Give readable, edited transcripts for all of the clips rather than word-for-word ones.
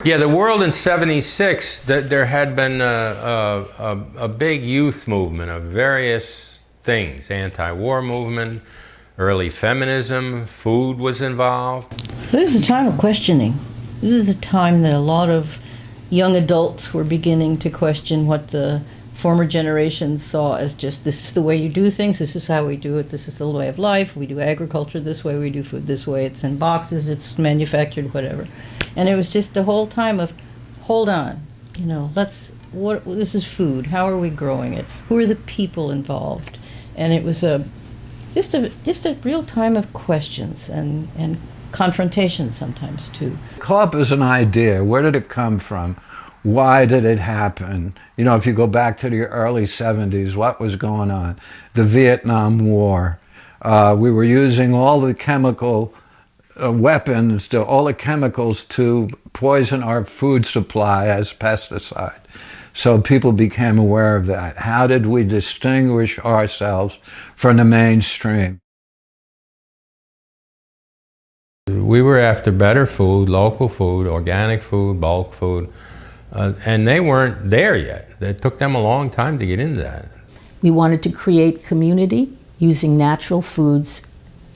Yeah, the world in '76, there had been a big youth movement of various things, anti-war movement, early feminism, food was involved. This is a time of questioning. This is a time that a lot of young adults were beginning to question what the former generations saw as just, this is the way you do things, this is how we do it, this is the way of life, we do agriculture this way, we do food this way, it's in boxes, it's manufactured, whatever. And it was just a whole time of, hold on, this is food, how are we growing it, who are the people involved? And it was just a real time of questions and confrontation sometimes too. Co-op is an idea. Where did it come from? Why did it happen? You know, if you go back to the early 70s, what was going on? The Vietnam War. We were using all the chemical weapons, all the chemicals to poison our food supply as pesticide. So people became aware of that. How did we distinguish ourselves from the mainstream? We were after better food, local food, organic food, bulk food, and they weren't there yet. It took them a long time to get into that. We wanted to create community using natural foods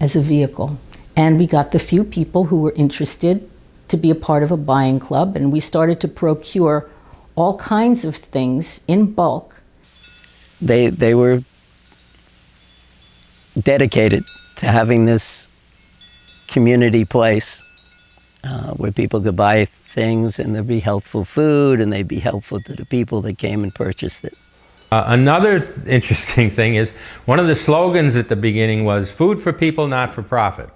as a vehicle. And we got the few people who were interested to be a part of a buying club, and we started to procure all kinds of things in bulk. They were dedicated to having this community place where people could buy things and there'd be helpful food and they'd be helpful to the people that came and purchased it. Another interesting thing is one of the slogans at the beginning was food for people, not for profit.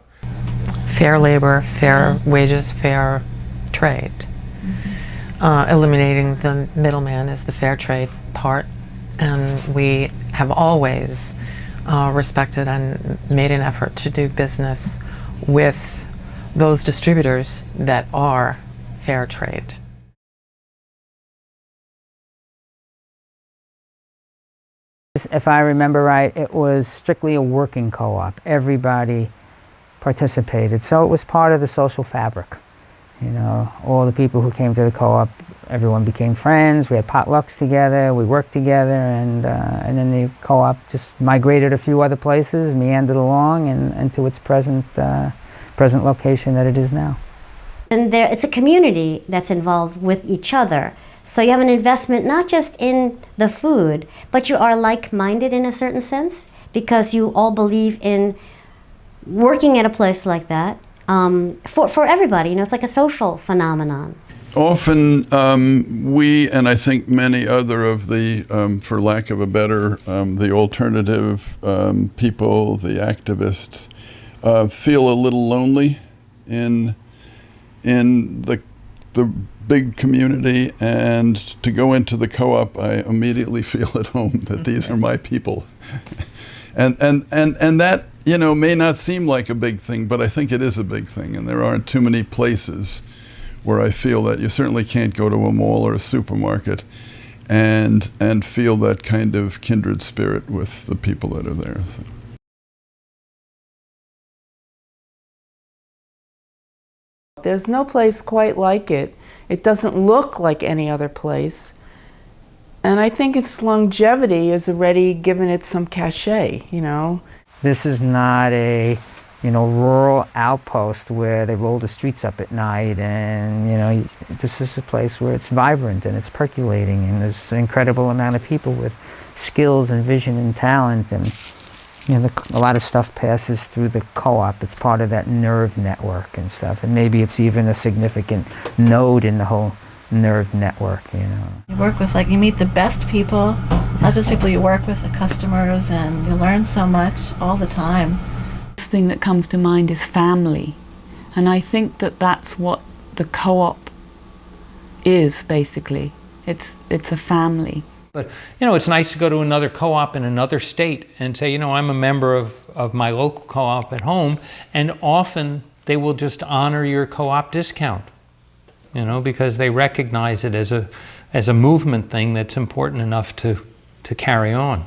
Fair labor, fair wages, fair trade. Eliminating the middleman is the fair trade part, and we have always respected and made an effort to do business with those distributors that are fair trade. If I remember right, it was strictly a working co-op. Everybody participated, so it was part of the social fabric. You know, all the people who came to the co-op, everyone became friends. We had potlucks together, we worked together, and then the co-op just migrated a few other places, meandered along, and to its present location that it is now. And it's a community that's involved with each other. So you have an investment not just in the food, but you are like-minded in a certain sense, because you all believe in working at a place like that for everybody. You know, it's like a social phenomenon. Often we, and I think many other of the, for lack of a better, the alternative people, the activists, feel a little lonely in the big community, and to go into the co-op, I immediately feel at home that these are my people. and that, you know, may not seem like a big thing, but I think it is a big thing, and there aren't too many places where I feel that. You certainly can't go to a mall or a supermarket and feel that kind of kindred spirit with the people that are there. So. There's no place quite like it. It doesn't look like any other place. And I think its longevity has already given it some cachet, you know. This is not a, you know, rural outpost where they roll the streets up at night, and, you know, this is a place where it's vibrant and it's percolating, and there's an incredible amount of people with skills and vision and talent, and, you know, a lot of stuff passes through the co-op. It's part of that nerve network and stuff, and maybe it's even a significant node in the whole nerve network, you know. You work with, you meet the best people, not just people you work with, the customers, and you learn so much all the time. The thing that comes to mind is family, and I think that that's what the co-op is, basically. It's a family. But, you know, it's nice to go to another co-op in another state and say, you know, I'm a member of my local co-op at home, and often they will just honor your co-op discount, you know, because they recognize it as a movement thing that's important enough to carry on.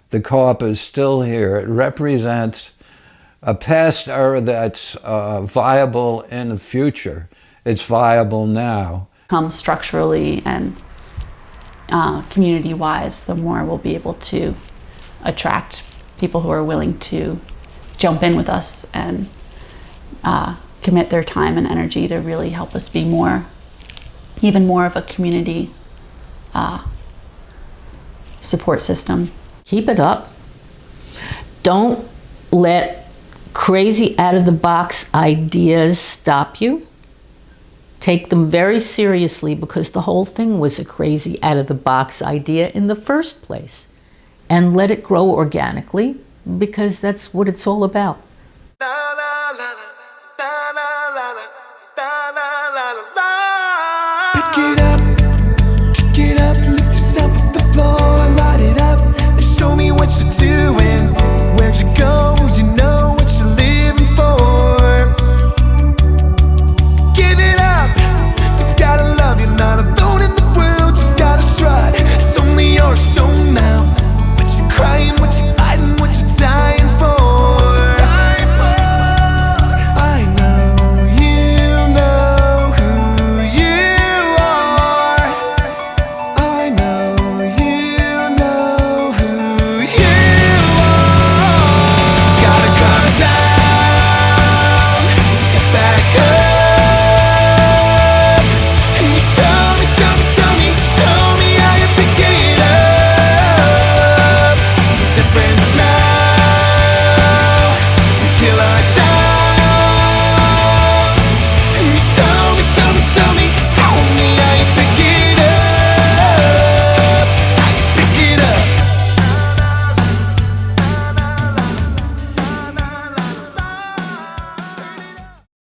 The co-op is still here. It represents a past era that's viable in the future. It's viable now. Structurally and community-wise, the more we'll be able to attract people who are willing to jump in with us and commit their time and energy to really help us be even more of a community support system. Keep it up. Don't let crazy out-of-the-box ideas stop you. Take them very seriously, because the whole thing was a crazy out-of-the-box idea in the first place. And let it grow organically, because that's what it's all about. Pick it up, lift yourself off the floor and light it up, and show me what you're doing. Where'd you go?